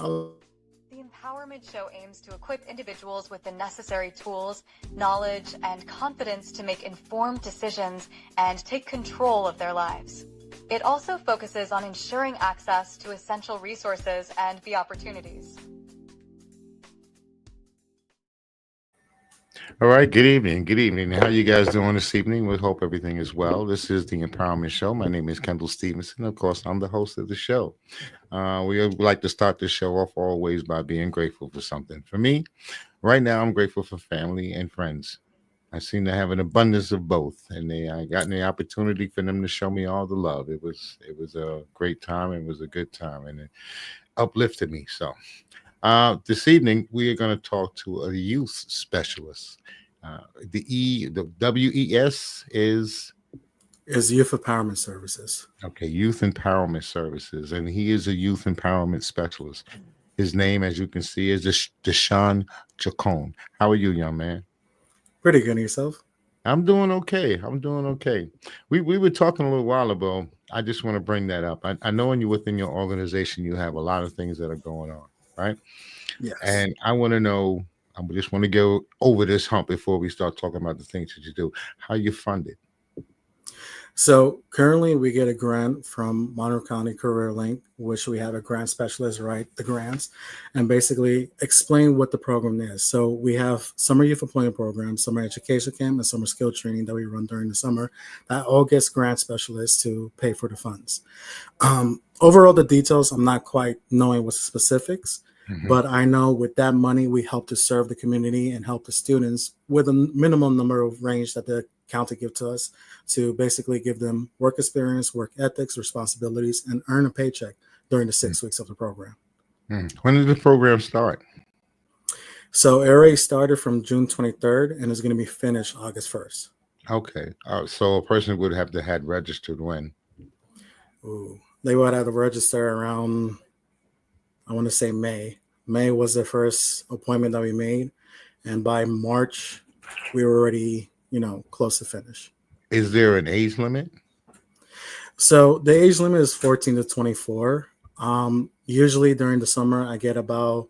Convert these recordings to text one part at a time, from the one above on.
Oh, The Empowerment Show aims to equip individuals with the necessary tools, knowledge, and confidence to make informed decisions and take control of their lives. It also focuses on ensuring access to essential resources and the opportunities. All right, good evening. Good evening. How you guys doing this evening? We hope everything is well. This is the Empowerment Show. My name is Kendall Stevenson. Of course, I'm the host of the show. We would like to start this show off always by being grateful for something. For me, right now, I'm grateful for family and friends. I seem to have an abundance of both, and I got the opportunity for them to show me all the love. It was a great time. It was a good time, and it uplifted me. So this evening, we are going to talk to a youth specialist. The WES is is Youth Empowerment Services. okay, Youth Empowerment Services, and he is a youth empowerment specialist. His name, as you can see, is Deshaun Chacon. How are you, young man? Pretty good yourself. I'm doing okay. I'm doing okay. We were talking a little while ago. I just want to bring that up. I know when you within your organization, you have a lot of things that are going on, right? Yes. And I want to know, I just want to go over this hump before we start talking about the things that you do. How you funded? So currently we get a grant from Monroe County Career Link, which we have a grant specialist write the grants and basically explain what the program is. So we have summer youth employment program, summer education camp, and summer skill training that we run during the summer. That all gets grant specialists to pay for the funds. Overall, the details, I'm not quite knowing what's the specifics, Hmm. but I know with that money, we help to serve the community and help the students with a minimum number of range that the county give to us to basically give them work experience, work ethics, responsibilities, and earn a paycheck during the 6 weeks of the program. When did the program start? So it already started from June 23rd and is going to be finished August 1st. Okay. So a person would have to had registered when? Ooh. They would have to register around, I want to say May. May was the first appointment that we made. And by March, we were already, close to finish. Is there an age limit? So the age limit is 14 to 24. Usually during the summer, I get about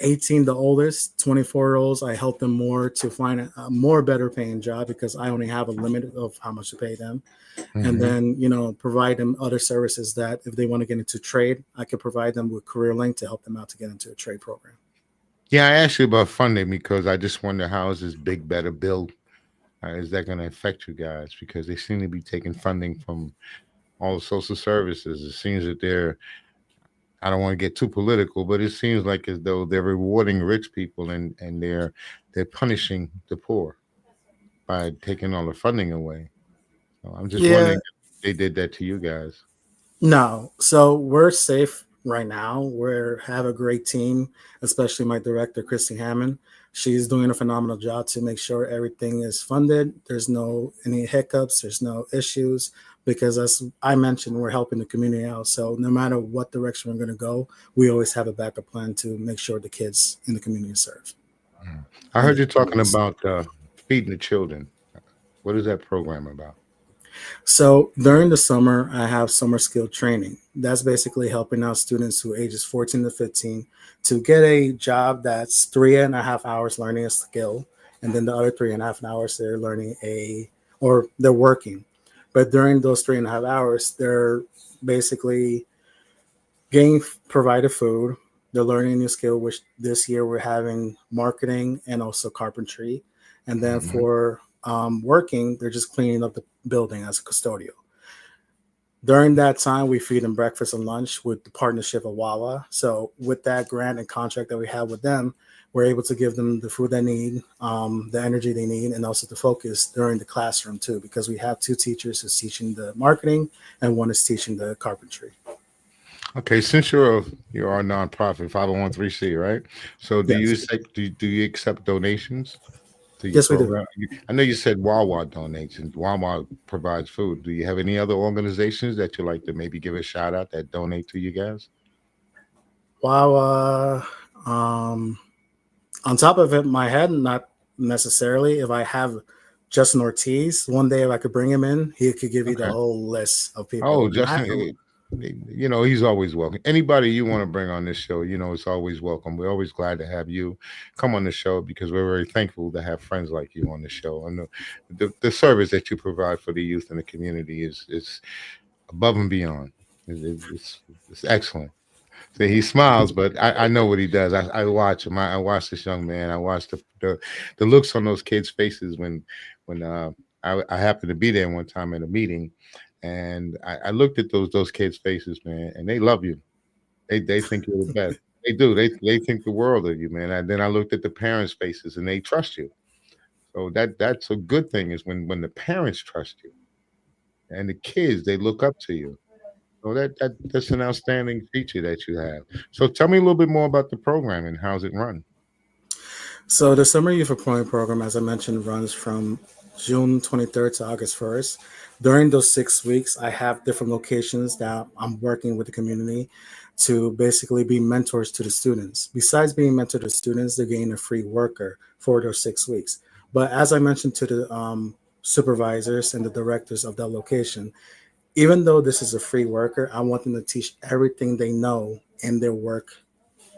18 the oldest, 24-year-olds. I help them more to find a more better paying job because I only have a limit of how much to pay them. And Hmm. then, provide them other services that if they want to get into trade, I could provide them with Career Link to help them out to get into a trade program. Yeah, I asked you about funding because I just wonder how is this big better bill? Is that going to affect you guys? Because they seem to be taking funding from all the social services. It seems that they're, I don't want to get too political, but it seems like as though they're rewarding rich people and they're punishing the poor by taking all the funding away. So I'm just wondering Yeah, if they did that to you guys. no. So we're safe right now. We have a great team, especially my director, Christy Hammond. She's doing a phenomenal job to make sure everything is funded. There's no any hiccups. There's no issues because as I mentioned, we're helping the community out. So no matter what direction we're going to go, we always have a backup plan to make sure the kids in the community are served Mm. I and heard the you talking families. about feeding the children. What is that program about? So during the summer, I have summer skill training. That's basically helping out students who ages 14 to 15 to get a job that's 3.5 hours learning a skill. And then the other 3.5 hours, they're learning or they're working. But during those 3.5 hours, they're basically getting provided food. They're learning a new skill, which this year we're having marketing and also carpentry. And then Hmm. for working, they're just cleaning up the building as a custodial. During that time, we feed them breakfast and lunch with the partnership of Wawa. So with that grant and contract that we have with them, we're able to give them the food they need, the energy they need, and also the focus during the classroom too, because we have two teachers who's teaching the marketing and one is teaching the carpentry. Okay, since you're a nonprofit 501(c), right? So Yes, do you accept donations to your yes, we do. program? I know you said Wawa donations. Wawa provides food. Do you have any other organizations that you like to maybe give a shout out that donate to you guys? Wawa. Um, on top of it, my head, not necessarily. If I have Justin Ortiz, one day if I could bring him in, he could give you the Okay. whole list of people. Oh, And I Justin. he's always welcome. Anybody you want to bring on this show, it's always welcome. We're always glad to have you come on the show because we're very thankful to have friends like you on the show. And the service that you provide for the youth and the community is above and beyond. It's excellent. See, he smiles, but I know what he does. I watch him. I watch this young man. I watch the looks on those kids' faces when I happened to be there one time at a meeting, and I looked at those kids' faces, man, and they love you. They think you're the best. They do. They think the world of you, man. And then I looked at the parents' faces, and they trust you. So that's a good thing is when the parents trust you, and the kids they look up to you. So that's an outstanding feature that you have. So tell me a little bit more about the program and how's it run. So the Summer Youth Employment Program, as I mentioned, runs from June 23rd to August 1st. During those 6 weeks, I have different locations that I'm working with the community to basically be mentors to the students. Besides being mentor to students, they're getting a free worker for those 6 weeks. But as I mentioned to the supervisors and the directors of that location, even though this is a free worker, I want them to teach everything they know in their work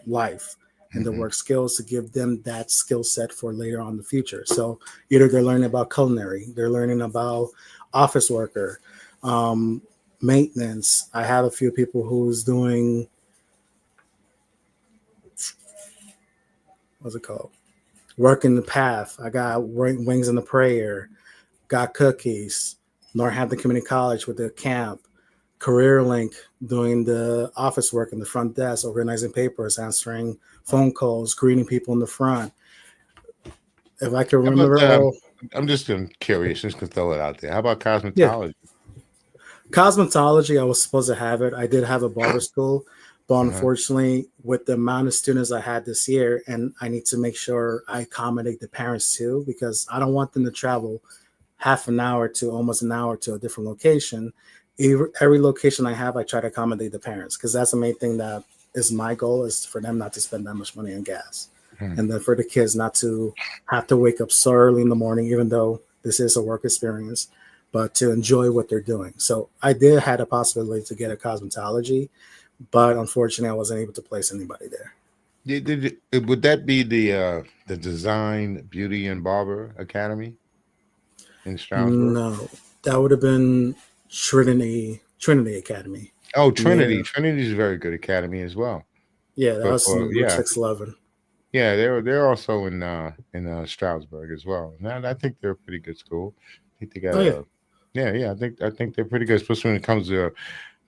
life and the Mhm. work skills to give them that skill set for later on in the future. So either they're learning about culinary, they're learning about office worker, um, maintenance. I have a few people who's doing what's it called? Work in the path. I got wings in the prayer, got cookies, Northampton Community College with the camp, Career Link doing the office work in the front desk, organizing papers, answering phone calls, greeting people in the front. If I can How about remember all, I'm just curious, just gonna throw it out there. How about yeah, cosmetology? cosmetology, I was supposed to have it. I did have a barber school, but Uh-huh. unfortunately, with the amount of students I had this year, and I need to make sure I accommodate the parents too, because I don't want them to travel half an hour to almost an hour to a different location. Every location I have, I try to accommodate the parents because that's the main thing that is my goal is for them not to spend that much money on gas. Hmm. And then for the kids not to have to wake up so early in the morning, even though this is a work experience, but to enjoy what they're doing. So I did had a possibility to get a cosmetology, but unfortunately I wasn't able to place anybody there. Would that be the Design Beauty and Barber Academy in Stroudsburg? No, that would have been Trinity Academy. Oh, Near, Trinity is a very good academy as well. yeah, that But was in Route 611. yeah, they're also in Stroudsburg as well. And I think they're a pretty good school. I think they got Oh yeah. a yeah. I think they're pretty good, especially when it comes to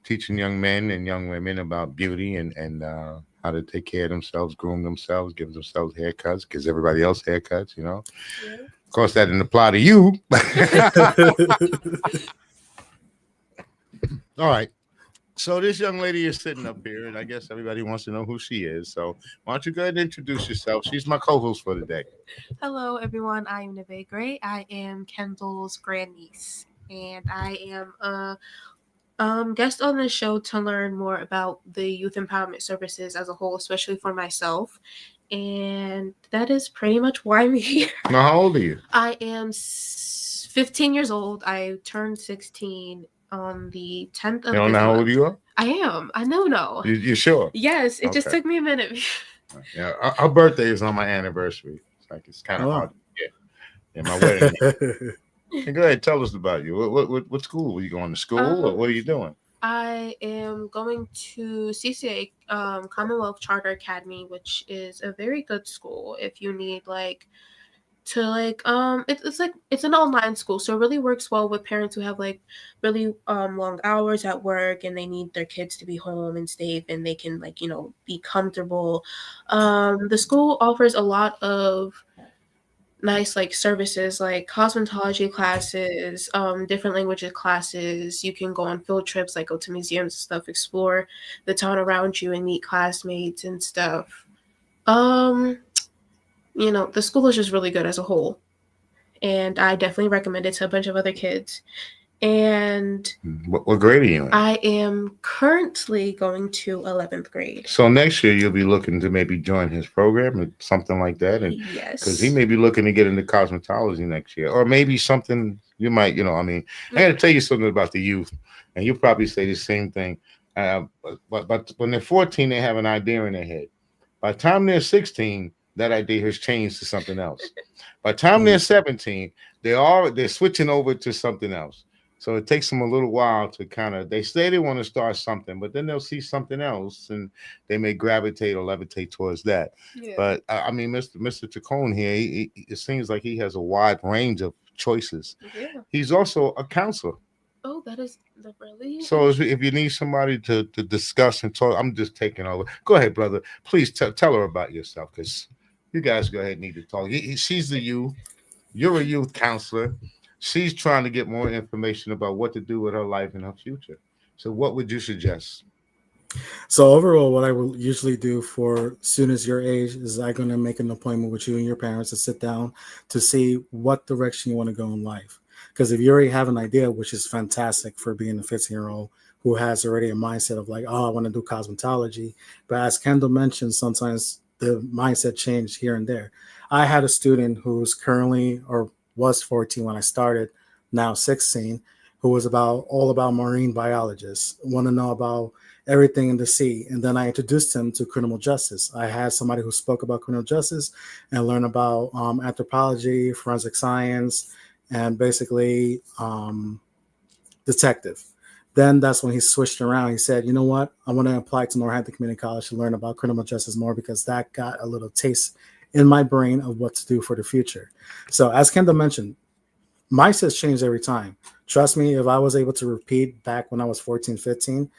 teaching young men and young women about beauty and how to take care of themselves, groom themselves, give themselves haircuts, gives everybody else haircuts. Of course, that didn't apply to you. All right. So this young lady is sitting up here, and I guess everybody wants to know who she is. So why don't you go ahead and introduce yourself? She's my co-host for the day. Hello, everyone. I'm Neve Gray. I am Kendall's grandniece, and I am a guest on the show to learn more about the youth empowerment services as a whole, especially for myself. And that is pretty much why I'm here. Now, how old are you? I am 15 years old. I turned 16 on the 10th of You don't this know how month. old you are? I am. I know. No. You sure? Yes, it just Okay. took me a minute. Yeah, our birthday is on my anniversary. It's kind of Oh, wow. hard. Yeah, my wedding. Hey, go ahead, tell us about you. What school? Were you going to school, or what are you doing? I am going to CCA, Commonwealth Charter Academy, which is a very good school if you need it's an online school, so it really works well with parents who have really long hours at work and they need their kids to be home and safe and they can be comfortable. The school offers a lot of nice services like cosmetology classes, different languages classes. You can go on field trips, go to museums and stuff, explore the town around you and meet classmates and stuff. um the school is just really good as a whole, and I definitely recommend it to a bunch of other kids. And What grade are you in? I am currently going to 11th grade. So next year you'll be looking to maybe join his program or something like that, and because he Yes. may be looking to get into cosmetology next year, or maybe something you might, I got to tell you something about the youth, and you'll probably say the same thing. But when they're 14, they have an idea in their head. By the time they're 16, that idea has changed to something else. By the time they're 17, they're switching over to something else. So it takes them a little while to kind of, they say they want to start something, but then they'll see something else and they may gravitate or levitate towards that. Yeah. But I mean, Mr. Chacon here, it seems like he has a wide range of choices. Yeah. He's also a counselor. Oh, that is really. So if you need somebody to discuss and talk, I'm just taking over. Go ahead, brother. Please tell her about yourself, because you guys go ahead and need to talk. She's the youth. You're a youth counselor. She's trying to get more information about what to do with her life and her future. So what would you suggest? So overall, what I will usually do for students your age is I'm going to make an appointment with you and your parents to sit down to see what direction you want to go in life. Because if you already have an idea, which is fantastic for being a 15-year-old who has already a mindset of like, oh, I want to do cosmetology. But as Kendall mentioned, sometimes the mindset changed here and there. I had a student who's currently, or was 14 when I started, now 16, who was all about marine biologists, want to know about everything in the sea. And then I introduced him to criminal justice. I had somebody who spoke about criminal justice and learn about anthropology, forensic science, and basically detective. Then that's when he switched around. He said, you know what? I want to apply to Northampton Community College to learn about criminal justice more, because that got a little taste in my brain of what to do for the future. So as Kendall mentioned, mindsets change every time. Trust me, if I was able to repeat back when I was 14, 15,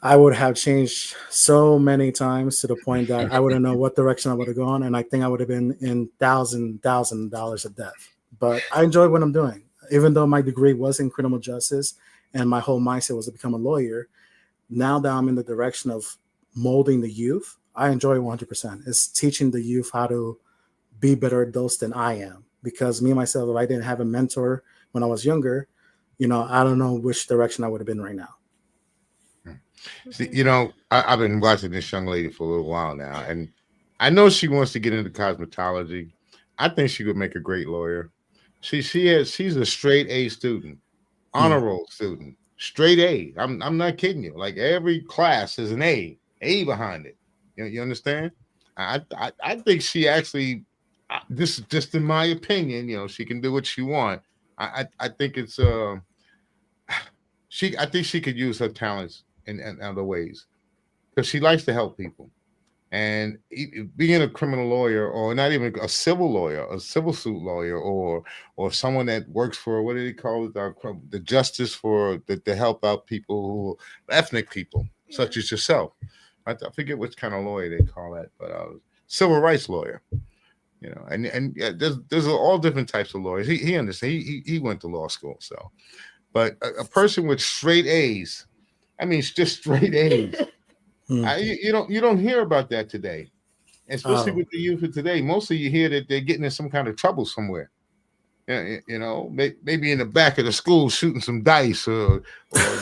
I would have changed so many times to the point that I wouldn't know what direction I would have gone. And I think I would have been in $1,000 of debt. But I enjoy what I'm doing. Even though my degree was in criminal justice and my whole mindset was to become a lawyer, now that I'm in the direction of molding the youth, I enjoy 100%. It's teaching the youth how to be better adults than I am. Because me, myself, if I didn't have a mentor when I was younger, I don't know which direction I would have been right now. See, I've been watching this young lady for a little while now, and I know she wants to get into cosmetology. I think she would make a great lawyer. She's a straight A student, honor roll student, straight A. I'm not kidding you. Like every class is an A behind it. You understand? I think she actually. This is just in my opinion. She can do what she wants. I think it's I think she could use her talents in other ways, because she likes to help people. And being a criminal lawyer, or not even a civil lawyer, a civil suit lawyer, or someone that works for, what do they call it, the justice for to help out people ethnic people, such as yourself. I forget which kind of lawyer they call that, but civil rights lawyer. And yeah, there's all different types of lawyers. He understands. He went to law school, so. But a person with straight A's, I mean, it's just straight A's. You don't hear about that today, especially with the youth of today. Mostly you hear that they're getting in some kind of trouble somewhere. Maybe in the back of the school shooting some dice, or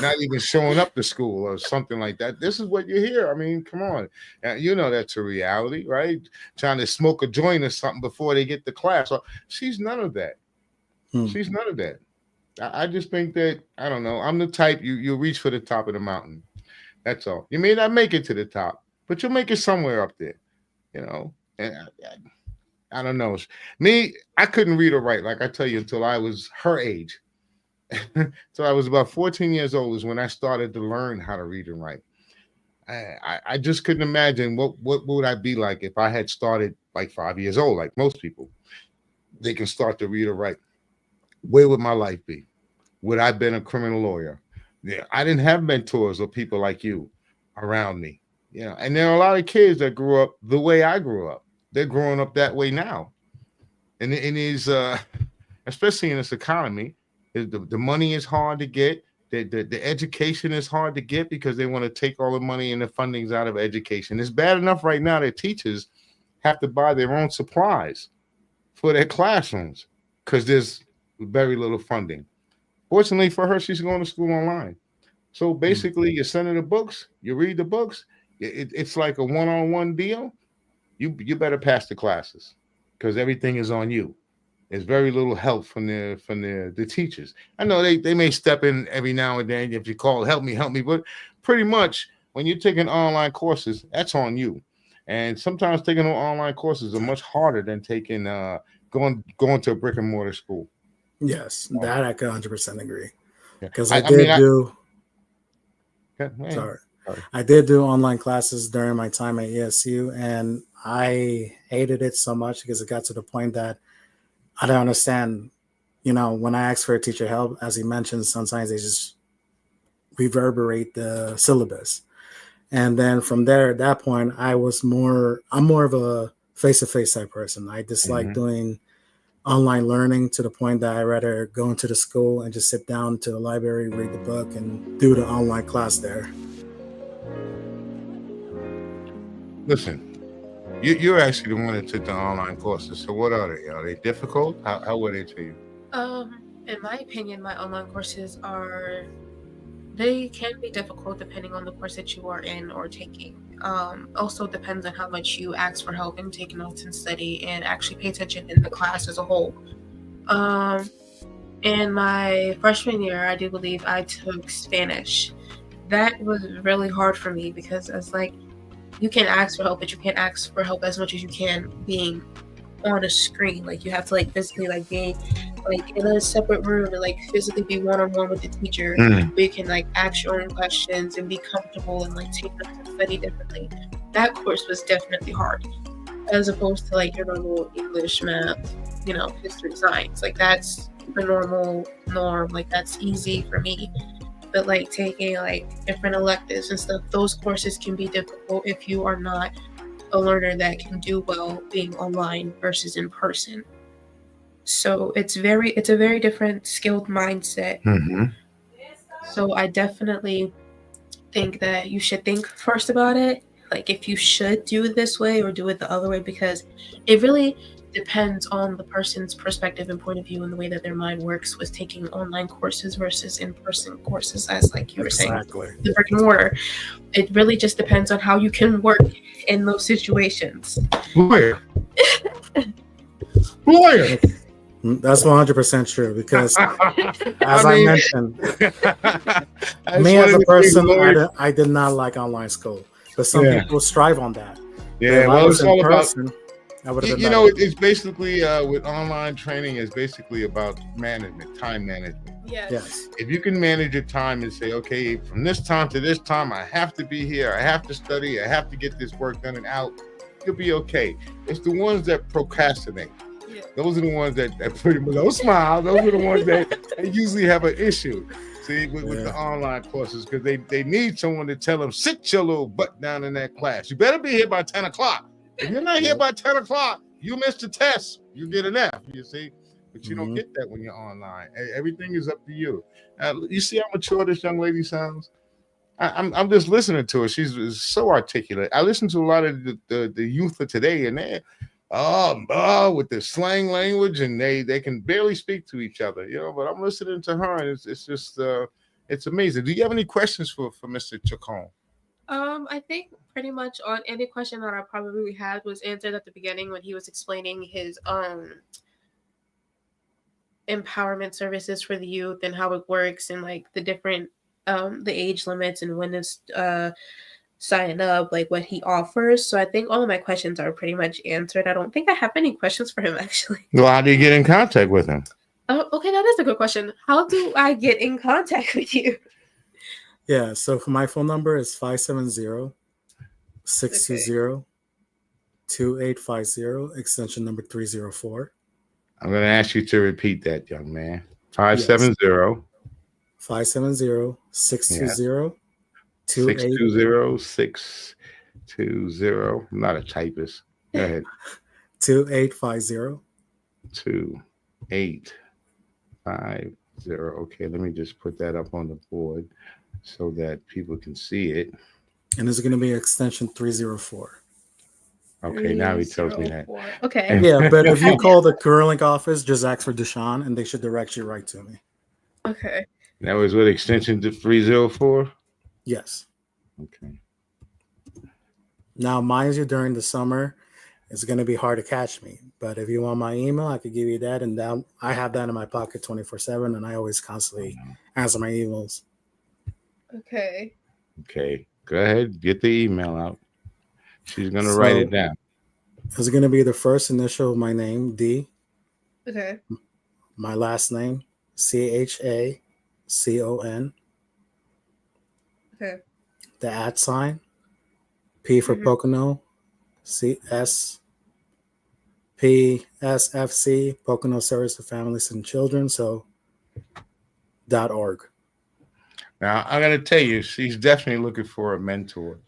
not even showing up to school or something like that. This is what you hear. I mean, come on, that's a reality, right? Trying to smoke a joint or something before they get to class. So she's none of that. She's none of that. I just think that, I don't know, I'm the type you reach for the top of the mountain. That's all. You may not make it to the top, but you'll make it somewhere up there, And I don't know. Me, I couldn't read or write, like I tell you, until I was her age. So I was about 14 years old is when I started to learn how to read and write. I just couldn't imagine what would I be like if I had started like 5 years old, like most people. They can start to read or write. Where would my life be? Would I have been a criminal lawyer? Yeah, I didn't have mentors or people like you around me. And there are a lot of kids that grew up the way I grew up. They're growing up that way now. And in these, especially in this economy, the money is hard to get. The education is hard to get, because they want to take all the money and the fundings out of education. It's bad enough right now that teachers have to buy their own supplies for their classrooms, because there's very little funding. Fortunately for her, she's going to school online. So basically, you send her the books, you read the books. It's like a one-on-one deal. You better pass the classes, because everything is on you. There's very little help from the teachers. I know they may step in every now and then if you call, help me, but pretty much when you're taking online courses, that's on you. And sometimes taking online courses are much harder than taking going to a brick and mortar school. Yes, that I could 100% agree. Yeah. Because I mean, man, sorry, sorry. I did do online classes during my time at ESU, and I hated it so much because it got to the point that I don't understand. When I ask for a teacher help, as he mentioned, sometimes they just reverberate the syllabus. And then from there, at that point, I'm more of a face-to-face type person. I dislike Mhm. doing online learning to the point that I rather go into the school and just sit down to the library, read the book, and do the online class there. Listen, you're actually the one that took the online courses. So what are they? Are they difficult? How were they to you? In my opinion, my online courses they can be difficult depending on the course that you are in or taking. Also depends on how much you ask for help and take notes and study and actually pay attention in the class as a whole. In my freshman year, I do believe I took Spanish. That was really hard for me because it's like you can ask for help, but you can't ask for help as much as you can being on a screen. Like you have to physically be in a separate room and physically be one-on-one with the teacher Mm. where you can ask your own questions and be comfortable and take notes and study differently. That course was definitely hard as opposed to your normal English, math, history, science. That's the normal norm. That's easy for me. But taking different electives and stuff, those courses can be difficult if you are not a learner that can do well being online versus in person. So it's a very different skilled mindset. Hmm. So I definitely think that you should think first about it, if you should do it this way or do it the other way, because it really depends on the person's perspective and point of view and the way that their mind works with taking online courses versus in-person courses, as you were saying, Exactly. the brick and mortar. It really just depends on how you can work in those situations. Lawyer. Lawyer. That's 100% true because, as I mentioned, That's me one as of a the things person, lawyers- I did not like online school, but some Yeah. people strive on that. Yeah, If I well, was it's in all about person, I would have you, been you better. know. It's basically with online training is basically about management, time management. Yes. If you can manage your time and say, okay, from this time to this time, I have to be here, I have to study, I have to get this work done and out, you'll be okay. It's the ones that procrastinate. Yeah. Those are the ones that pretty much don't smile. Those are the ones that usually have an issue. See, with the online courses, because they need someone to tell them, sit your little butt down in that class. You better be here by 10 o'clock. If you're not here by 10 o'clock, you missed the test. You get an F, you see. But you don't get that when you're online. Everything is up to you. You see how mature this young lady sounds? I'm just listening to her. She's so articulate. I listen to a lot of the youth of today, and they're with the slang language, and they can barely speak to each other, But I'm listening to her, and it's just it's amazing. Do you have any questions for Mr. Chacon? I think pretty much on any question that I probably had was answered at the beginning when he was explaining his empowerment services for the youth and how it works and the different the age limits and when to sign up, what he offers. So I think all of my questions are pretty much answered. I don't think I have any questions for him actually. Well, how do you get in contact with him? Oh, okay, that is a good question. How do I get in contact with you? Yeah, so for my phone number is 570-620-2850, extension number 304. I'm going to ask you to repeat that, young man. 570 570-620-2850. 620-620. I'm not a typist. Go ahead. 2850. 2850. Okay, let me just put that up on the board so that people can see it. And it's going to be extension 304. Okay, now he tells me that. Okay. Yeah, but if you call the Curlink office, just ask for Deshaun, and they should direct you right to me. Okay. That was what extension to 304? Yes. Okay. Now, mind you, during the summer, it's going to be hard to catch me. But if you want my email, I could give you that. And down, I have that in my pocket 24/7, and I always constantly answer my emails. Okay. Okay, go ahead, get the email out. She's gonna write it So down. it's going to be the first initial of my name, D, Okay. my last name, CHACON, Okay. the at sign, P for Hmm. Pocono, PSFC, Pocono Service for Families and Children. So .org. Now I'm gonna tell you, she's definitely looking for a mentor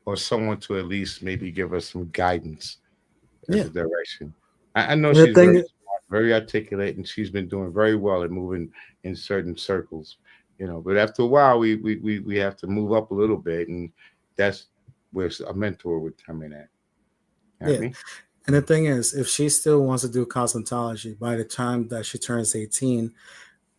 or someone to at least maybe give us some guidance as Yeah. a direction. I know And the she's very thing, smart, very articulate, and she's been doing very well at moving in certain circles. But after a while, we have to move up a little bit, and that's where a mentor would come in at. yeah. Happy? And the thing is, if she still wants to do cosmetology by the time that she turns 18,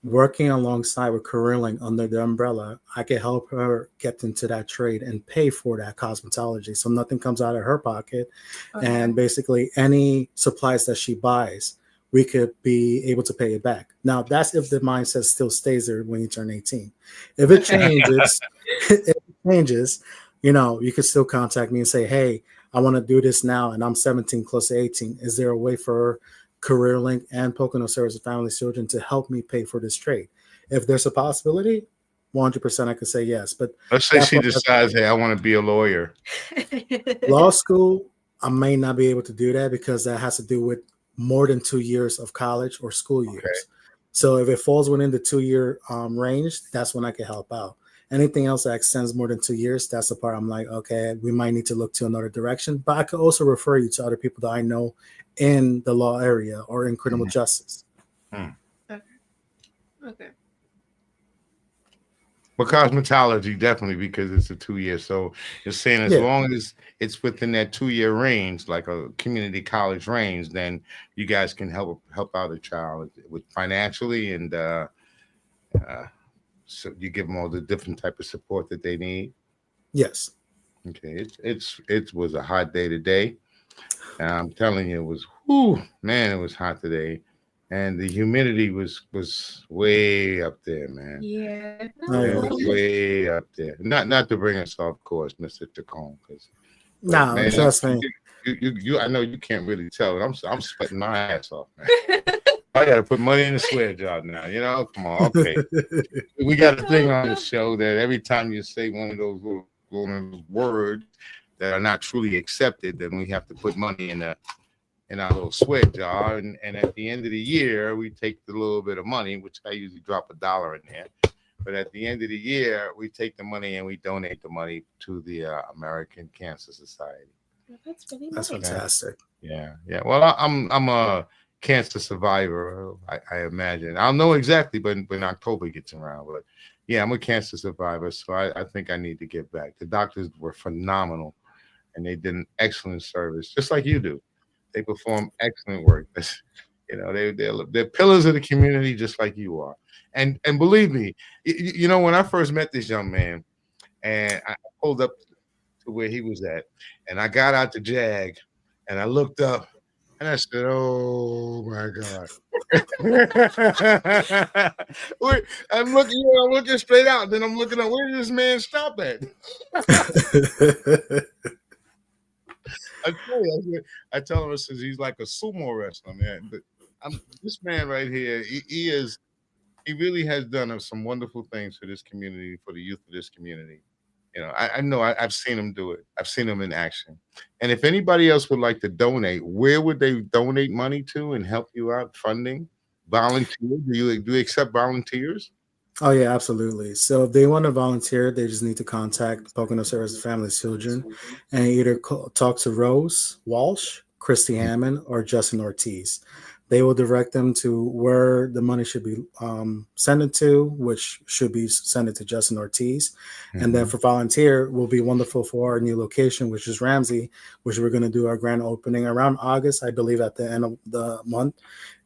working alongside with CareerLink under the umbrella, I can help her get into that trade and pay for that cosmetology. So nothing comes out of her pocket. Okay. And basically, any supplies that she buys, we could be able to pay it back. Now, that's if the mindset still stays there when you turn 18. If it Okay. changes, if it changes, you could still contact me and say, hey, I want to do this now, and I'm 17, close to 18. Is there a way for CareerLink and Pocono Service of Family Children to help me pay for this trade? If there's a possibility, 100% I could say yes. But Let's say that she part, decides, hey, I want to be a lawyer. law school, I may not be able to do that because that has to do with more than 2 years of college or school Okay. years. So if it falls within the 2 year range, that's when I can help out. Anything else that extends more than 2 years, that's the part I'm like, okay, we might need to look to another direction. But I could also refer you to other people that I know in the law area or in criminal Mhm. justice. Hmm. Okay. Okay. But cosmetology definitely because it's a 2 year. So you're saying as Yeah. long as it's within that 2 year range, like a community college range, then you guys can help out a child with financially and uh, so you give them all the different type of support that they need. Yes. Okay, it was a hot day today. And I'm telling you, it was whoo man, it was hot today, and the humidity was way up there, man. Yeah. Oh, It yeah. was way up there. Not to bring us off course, Mister Chacon, but No, man, trust me. I know you can't really tell, but I'm sweating my ass off, man. I got to put money in the sweat jar now. Come on, okay. We got a thing on the show that every time you say one of those words that are not truly accepted, then we have to put money in our little sweat jar, and at the end of the year, we take the little bit of money, which I usually drop $1 in there. But at the end of the year, we take the money and we donate the money to the American Cancer Society. That's really That's nice. fantastic. Yeah, yeah. Well, I'm a cancer survivor. I imagine I'll know exactly when October gets around. But yeah, I'm a cancer survivor, so I think I need to give back. The doctors were phenomenal, and they did an excellent service, just like you do. They perform excellent work. They're pillars of the community, just like you are. And believe me, when I first met this young man, and I pulled up to where he was at, and I got out the Jag, and I looked up, and I said, "Oh my God!" Wait, I'm looking straight out. Then I'm looking at where did this man stop at? I tell him, I says he's like a sumo wrestler, man. But this man right here. He really has done some wonderful things for this community, for the youth of this community. I know I've seen him do it. I've seen him in action. And if anybody else would like to donate, where would they donate money to and help you out? Funding, volunteer? Do you accept volunteers? Oh yeah, absolutely. So if they want to volunteer, they just need to contact Pocono Service of Family Children and either talk to Rose Walsh, Christy Hammond, or Justin Ortiz. They will direct them to where the money should be sent it to, which should be sent it to Justin Ortiz. And then Mhm. for volunteer, will be wonderful for our new location, which is Ramsey, which we're going to do our grand opening around August, I believe, at the end of the month.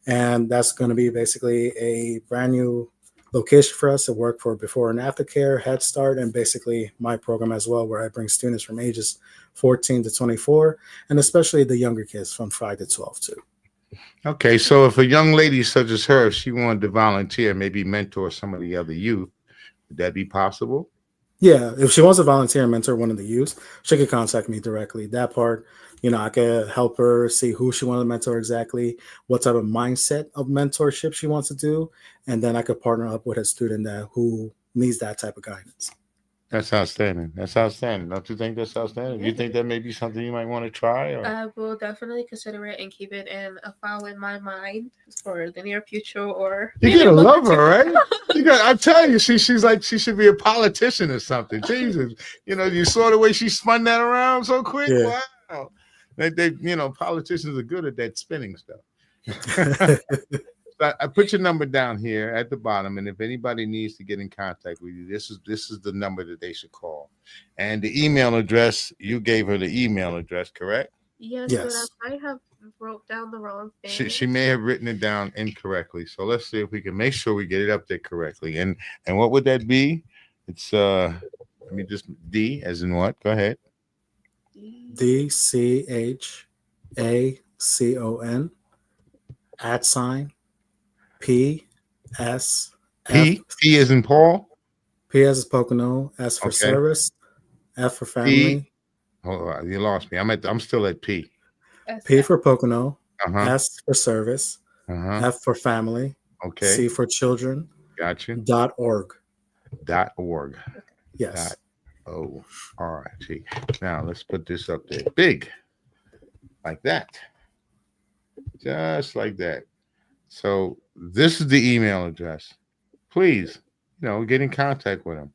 And that's going to be basically a brand new location for us to work for before and after care, Head Start, and basically my program as well, where I bring students from ages 14 to 24, and especially the younger kids from 5 to 12 too. Okay, so if a young lady such as her, if she wanted to volunteer, maybe mentor some of the other youth, would that be possible? Yeah, if she wants to volunteer and mentor one of the youths, she could contact me directly. That part, I could help her see who she wants to mentor exactly, what type of mindset of mentorship she wants to do, and then I could partner up with a student that who needs that type of guidance. That's outstanding. That's outstanding. Don't you think that's outstanding? You Yeah. think that may be something you might want to try? Or I will definitely consider it and keep it in a file in my mind for the near future or you maybe gotta a month or love her, two. right? I'm telling you, she's like she should be a politician or something. Jesus, you saw the way she spun that around so quick. Yeah. Wow, politicians are good at that spinning stuff. I put your number down here at the bottom, and if anybody needs to get in contact with you, this is the number that they should call. And the email address, you gave her the email address, correct? Yes, but Yes. I might have wrote down the wrong thing. She may have written it down incorrectly. So let's see if we can make sure we get it up there correctly. And what would that be? It's let me just D as in what? Go ahead. DCHACON @ PSF P as in Paul. P as Pocono, S for Okay. service, F for P. family, Oh, you lost me. I'm still at P. P for Pocono, Uh-huh. S for service, Uh-huh. F for family, Okay. C for children, Gotcha. .org. .org. Yes. .org. Now let's put this up there. Big. Like that. Just like that. So this is the email address. Please, get in contact with them.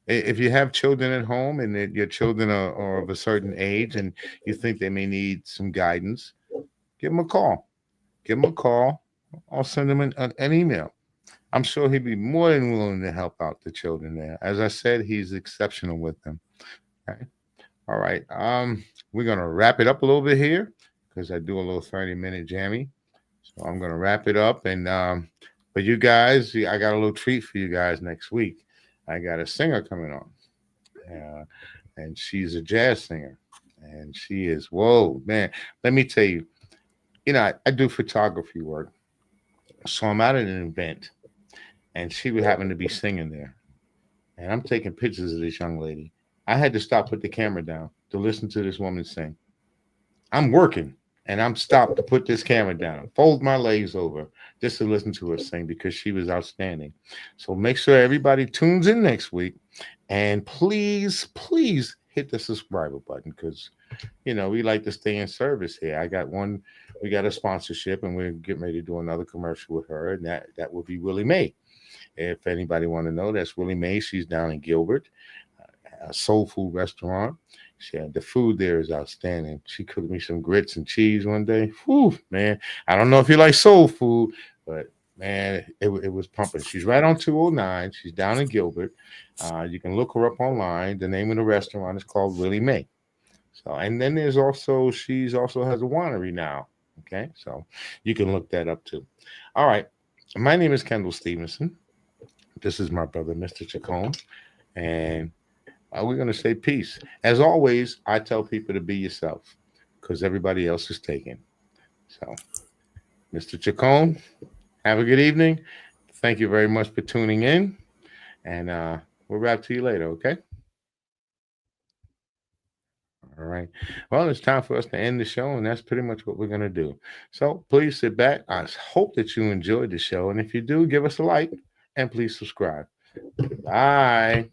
If you have children at home and that your children are of a certain age and you think they may need some guidance, give them a call. Give them a call. I'll send them an email. I'm sure he'd be more than willing to help out the children there. As I said, he's exceptional with them. Okay. All right. We're gonna wrap it up a little bit here because I do a little 30-minute jammy. So I'm gonna wrap it up. And but you guys, I got a little treat for you guys next week. I got a singer coming on. And she's a jazz singer. And she is, whoa, man. Let me tell you, I do photography work. So I'm at an event and she would happen to be singing there. And I'm taking pictures of this young lady. I had to stop, put the camera down to listen to this woman sing. I'm working and I'm stopped to put this camera down, fold my legs over just to listen to her sing because she was outstanding. So make sure everybody tunes in next week. And please, please hit the subscriber button because, we like to stay in service here. We got a sponsorship and we're getting ready to do another commercial with her. And that will be Willie Mae. If anybody want to know, that's Willie Mae. She's down in Gilbert, a soul food restaurant. The food there is outstanding. She cooked me some grits and cheese one day. Whew, man. I don't know if you like soul food, but man, it was pumping. She's right on 209. She's down in Gilbert. You can look her up online. The name of the restaurant is called Willie Mae. So, and then she's also has a winery now. Okay, so you can look that up too. All right. My name is Kendall Stevenson. This is my brother, Mr. Chacon. And we're going to say peace. As always, I tell people to be yourself because everybody else is taken. So, Mr. Chacon, have a good evening. Thank you very much for tuning in. And we'll wrap to you later, okay? All right. Well, it's time for us to end the show, and that's pretty much what we're going to do. So please sit back. I hope that you enjoyed the show. And if you do, give us a like and please subscribe. Bye.